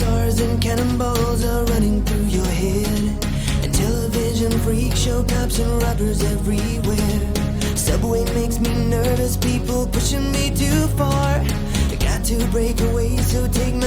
stars and cannonballs are running through your head. And television, freak show, cops and robbers everywhere. Subway makes me nervous, people pushing me too far. I got to break away, so take me